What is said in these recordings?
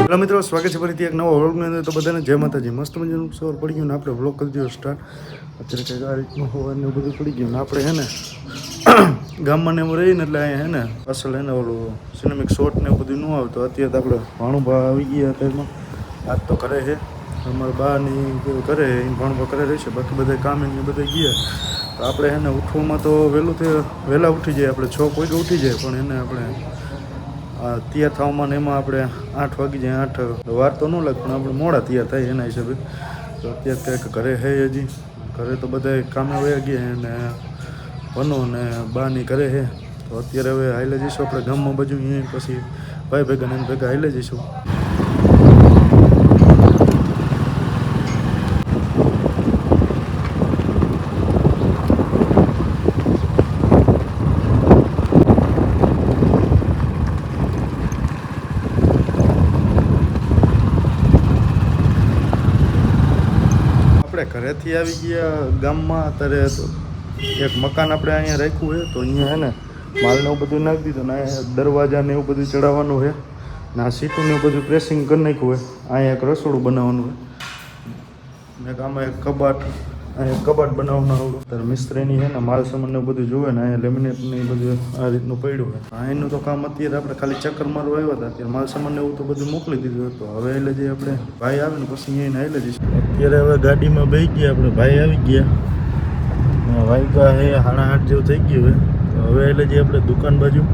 Hello મિત્રો, સ્વાગત છે ફરીથી એક નવો વ્લોગની અંદર. તો બધાને જય માતાજી. મસ્ત મજાનું સવાર પડી ગયું ને આપણે વ્લોગ કરી દીધો સ્ટાર્ટ. અત્યારે કંઈક આ રીતનું હોવાનું એવું બધું પડી ગયું ને આપણે હે ને ગામમાં ને એવું રહીને એટલે અહીંયા હે ને અસલ હે ને ઓલું સિનેમિક શોટ ને એવું બધું ન આવતું. અત્યારે તો આપણે ભાણુભા આવી ગયા અત્યારમાં. આજ તો ઘરે છે અમારા બાની ઘરે ભાણુભા ઘરે રહેશે, બાકી બધા કામ એને બધા ગયા. તો આપણે હે ને ઉઠવામાં તો વહેલા ઉઠી જાય, આપણે 6 વાગે ઉઠી જાય, પણ એને આપણે તૈયાર થવામાં ને એમાં આપણે 8 વાગી જાય. 8 વાર તો ન લાગે, પણ આપણે મોડા તૈયાર થાય એના હિસાબે. તો અત્યારે કંઈક ઘરે હે હજી, ઘરે તો બધા કામે વયા ગયા અને ભનો ને બાની ઘરે હે. તો અત્યારે હવે હાલે જઈશું આપણે ગામમાં બાજુ, અહીંયા પછી ભાઈ ભેગા ને ભેગા હાલે જઈશું. ઘરેથી આવી ગયા ગામમાં. અત્યારે એક મકાન આપણે અહીંયા રાખ્યું છે, તો અહીંયા હે ને માલને એવું બધું નાખી દીધું ને અહીંયા દરવાજા ને એવું બધું ચડાવવાનું છે ને આ સીટું ને એવું બધું પ્રેસિંગ કરી નાખ્યું હોય. અહીંયા એક રસોડું બનાવવાનું હોય ને આમાં એક કબાટ, અહીંયા કબાટ બનાવવાનું આવડું. ત્યારે મિસ્ત્રીની છે ને માલ સામાન ને બધું જોવે ને અહીંયા લેમિનેટ ને બધું આ રીતનું પડ્યું હોય. અહીંનું તો કામ અત્યારે આપણે ખાલી ચક્કર મારવા આવ્યા હતા, અત્યારે માલ સામાન ને એવું તો બધું મોકલી દીધું હતું. હવે એટલે જે આપણે ભાઈ આવે ને પછી અહીંયા હાલે જઈશું. અત્યારે હવે ગાડીમાં બેસી ગયા આપણે, ભાઈ આવી ગયા, વાયગા હે 8:30 જેવું થઈ ગયું હોય. તો હવે એટલે જે આપણે દુકાન બાજુ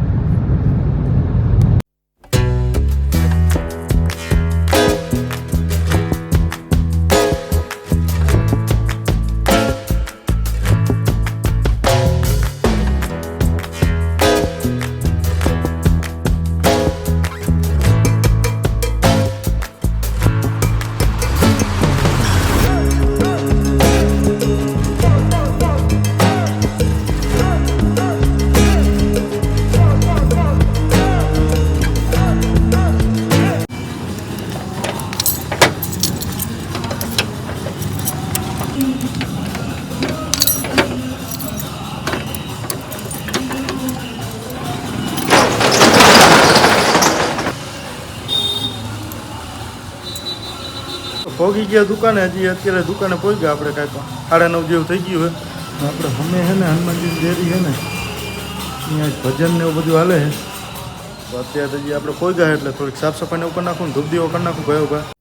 પહોંચી ગયા દુકાને. હજી અત્યારે દુકાને પહોંચી ગયા આપણે કાંઈક 9:30 જેવું થઈ ગયું હોય. આપણે અમે છે ને હનુમાનજી ડેરી છે ને અહીંયા ભજન ને એવું બધું હાલે છે. તો અત્યારે હજી આપણે પહોંચી ગયા એટલે થોડીક સાફ સફાઈ ને એવું કરી નાખું ને ધૂપ દીવો કરી નાખું ગયો ભાઈ.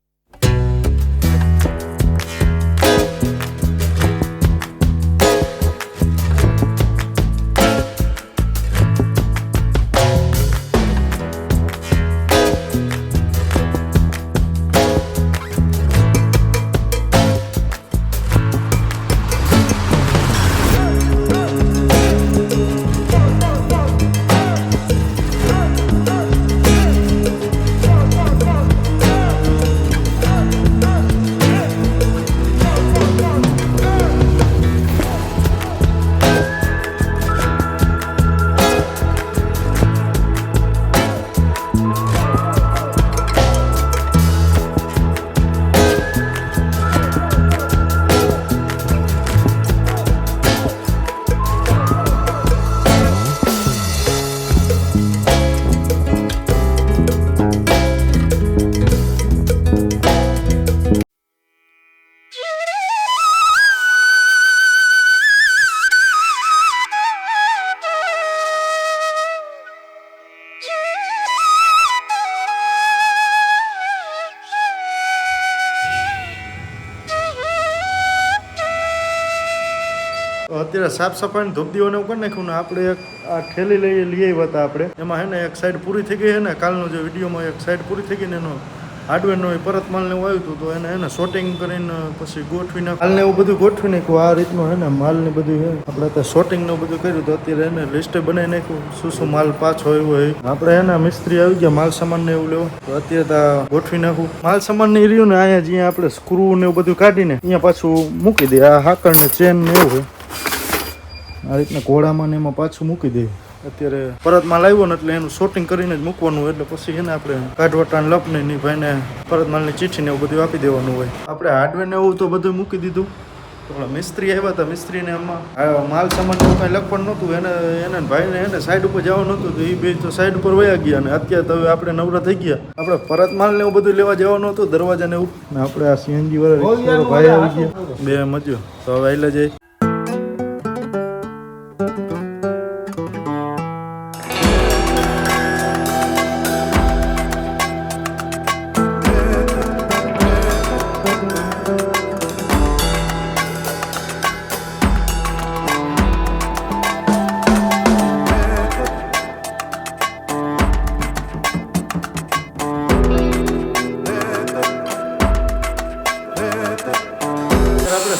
અત્યારે સાફ સફાઈ ધૂપ દીવાને એવું કરી નાખ્યું ને આપણે એક આ ઠેલી લઈ આવ્યા હતા આપણે. એમાં હે ને એક સાઈડ પૂરી થઈ ગઈ છે ને, કાલનો જે વિડીયોમાં એક સાઈડ પૂરી થઈ ગઈ ને એનો હાર્ડવેરનો પરત માલ ને એવું આવ્યું હતું. તો એને હે ને શોર્ટિંગ કરીને પછી ગોઠવી નાખ્યું, માલ ને એવું બધું ગોઠવી નાખ્યું. આ રીતનું હે ને માલ ને બધું છે આપણે અત્યારે શોર્ટિંગ ને બધું કર્યું. તો અત્યારે એને લિસ્ટ બનાવી નાખ્યું શું શું માલ પાછો આવ્યો હોય. આપણે હે ને મિસ્ત્રી આવી ગયા માલ સામાન ને એવું લેવો. તો અત્યારે તો ગોઠવી નાખું માલ સામાન ને રહ્યું ને અહીંયા જ્યાં આપણે સ્ક્રૂ ને એવું બધું કાઢીને અહીંયા પાછું મૂકી દે. આ હાકર ને ચેન ને એવું હોય આ રીતના ઘોડામાં ને એમાં પાછું મૂકી દે. અત્યારે પરત માલ આવ્યો ને એટલે એનું શોર્ટિંગ કરીને જ મૂકવાનું. એટલે પછી એને આપણે કાઢવટાને લપને ની ભાઈને પરત માલની ચીઠી ને એવું બધું આપી દેવાનું હોય. આપણે હાર્ડવેર ને એવું તો બધું મૂકી દીધું. તો થોડા મિસ્ત્રી આવ્યા હતા, મિસ્ત્રીને આમાં માલ સામાન એવું કાંઈ લખવાનું નહોતું, એને ભાઈને એને સાઈડ ઉપર જવાનું નહોતું, તો એ બે તો સાઈડ ઉપર વયા ગયા. અને અત્યારે તો હવે આપણે નવરા થઈ ગયા, આપણે પરત માલ ને એવું બધું લેવા જવાનું હતું, દરવાજા ને એવું. ને આપણે આ સીએનજી વાળા ભાઈ આવી ગયા, બે મજ્યો. તો હવે આઈલા જાય.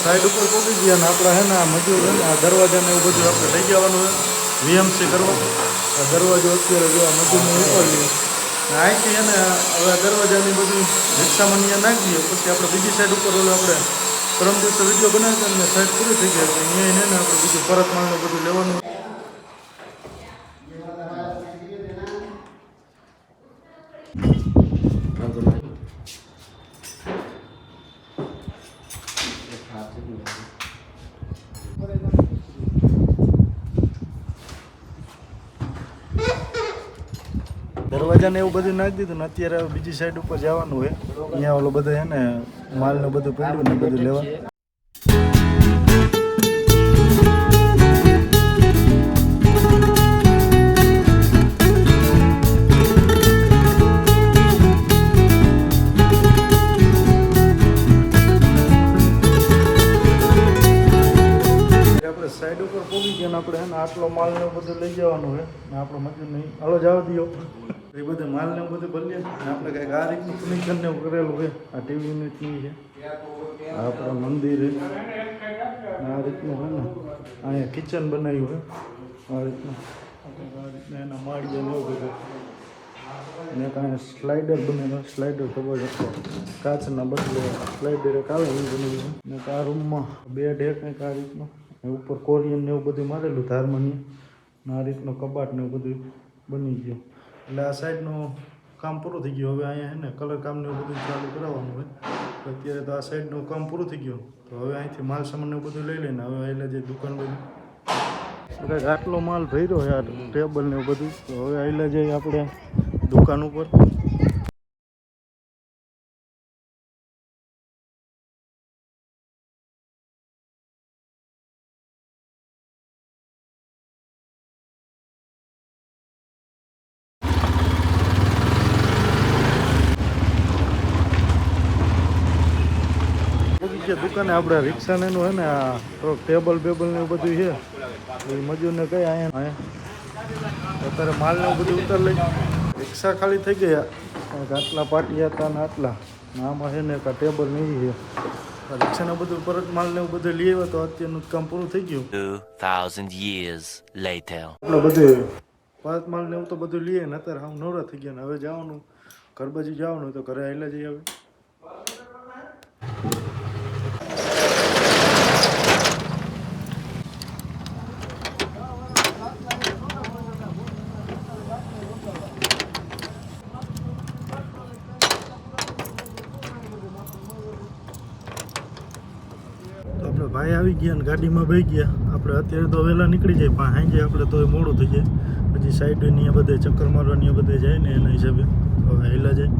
સાઈડ ઉપર પહોંચી ગયા ને આપણે હે ને આ મજૂર છે ને આ દરવાજાને એવું બધું આપણે લઈ જવાનું હોય વીએમસી કરવા. આ દરવાજો અત્યારે જો આ મજૂરને ઉપર લઈએ અહીંથી હે ને હવે આ દરવાજાની બધું રિક્ષામાં અહીંયા નાખી દઈએ. પછી આપણે બીજી સાઈડ ઉપર ઓલો આપણે પરમ દિવસે વિડીયો બનાવ્યો અને સાઈડ પૂરી થઈ ગયા એટલે અહીંયા ને આપણે બીજું પરત માલને બધું લેવાનું. દરવાજાને એવું બધું નાખી દીધું ને અત્યારે બીજી સાઈડ ઉપર જવાનું હોય. અહીંયા ઓલો બધું હે ને માલને બધું પડ્યું ને બધું લેવા. સાઈડ ઉપર પહોંચી ગયા ને આપણે હે ને આટલો માલ ને બધું લઈ જવાનું હોય ને આપણો મજૂર નહીં હાલો જવા દો. એ બધું માલ ને બધું બદલીએ ને આપણે કંઈક આ રીતનું ફર્નિચર ને કરેલું હોય. આ ટીવી યુનિટ ની છે, આ આપણા મંદિર છે, આ રીતનું હોય ને અહીંયા કિચન બનાવ્યું હોય આ રીતનું એના માળિયા ને એવું બધું. ને કાંઈ સ્લાઇડર બનેલું, સ્લાઇડર ખબર છે કાચના બદલે સ્લાઇડર એક આવે એવું બનેલું. ને આ રૂમમાં બેડ એક કંઈક આ રીતનું ઉપર કોરિયન ને એવું બધું મારેલું ધારમાની. આ રીતનું કબાટ ને એવું બધું બની ગયું. એટલે આ સાઈડનું કામ પૂરું થઈ ગયું. હવે અહીંયા હે ને કલર કામ ને એવું બધું ચાલુ કરાવવાનું હોય. અત્યારે તો આ સાઈડનું કામ પૂરું થઈ ગયું. તો હવે અહીંથી માલ સામાન ને બધું લઈ લઈને હવે એટલે જે દુકાન બધી કંઈક આટલો માલ ભર્યો યાર, ટેબલ ને એવું બધું. તો હવે આવેલા જઈએ આપણે દુકાન ઉપર. દુકાને આપણે રિક્ષા ને એનું હે ને આ થોડોક ટેબલ બેબલ ને એવું બધું છે. એ મજૂરને કઈ અહીંયા અત્યારે માલ ને બધું ઉતાર લઈ. રિક્ષા ખાલી થઈ ગયા, આટલા પાટિયા હતા ને આટલા આમાં છે ને કા ટેબલ નહીં છે. રિક્ષાને બધું પરત માલ ને એવું બધું લઈ આવ્યા તો અત્યારનું કામ પૂરું થઈ ગયું. 2000 years later. આપણે બધું પરત માલ ને એવું તો બધું લઈએ ને અત્યારે હું નવરા થઈ ગયા ને હવે જવાનું ઘર બાજુ જવાનું તો ઘરે આવેલા જઈએ હવે. ભાઈ આવી ગયા ને ગાડીમાં બેસી ગયા. આપણે અત્યારે તો વહેલા નીકળી જાય પણ સાંજે આપણે તો મોડું થઈ જાય. પછી સાઈડની આ બધે ચક્કર મારવાની બધે જાય ને એના હિસાબે હવે હેલા જાય.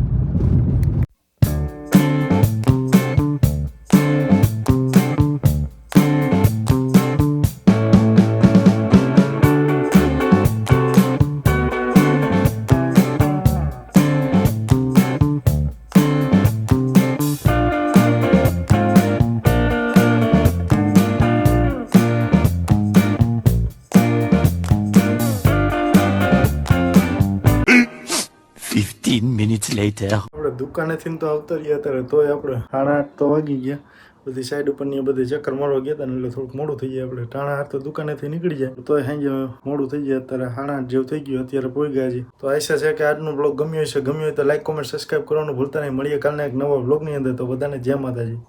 આપણે દુકાનેથી તો આવતા રહ્યા અત્યારે તોય આપણે 8:30 તો વાગી ગયા. બધી સાઈડ ઉપરની બધી ચક્કર મારવા ગયા હતા ને એટલે થોડુંક મોડું થઈ જાય. આપણે 8:30 તો દુકાનેથી નીકળી જાય તોય સાંજે મોડું થઈ જાય. અત્યારે 8:30 જેવું થઈ ગયું, અત્યારે પહોંચી ગયા છે. તો આશા છે કે આજનો બ્લોગ ગમ્યો હશે. ગમ્યો હોય તો લાઈક કોમેન્ટ સબસ્ક્રાઈબ કરવાનું ભૂલતા નહીં. મળીએ કાલના એક નવા બ્લોગની અંદર. તો બધાને જય માતાજી.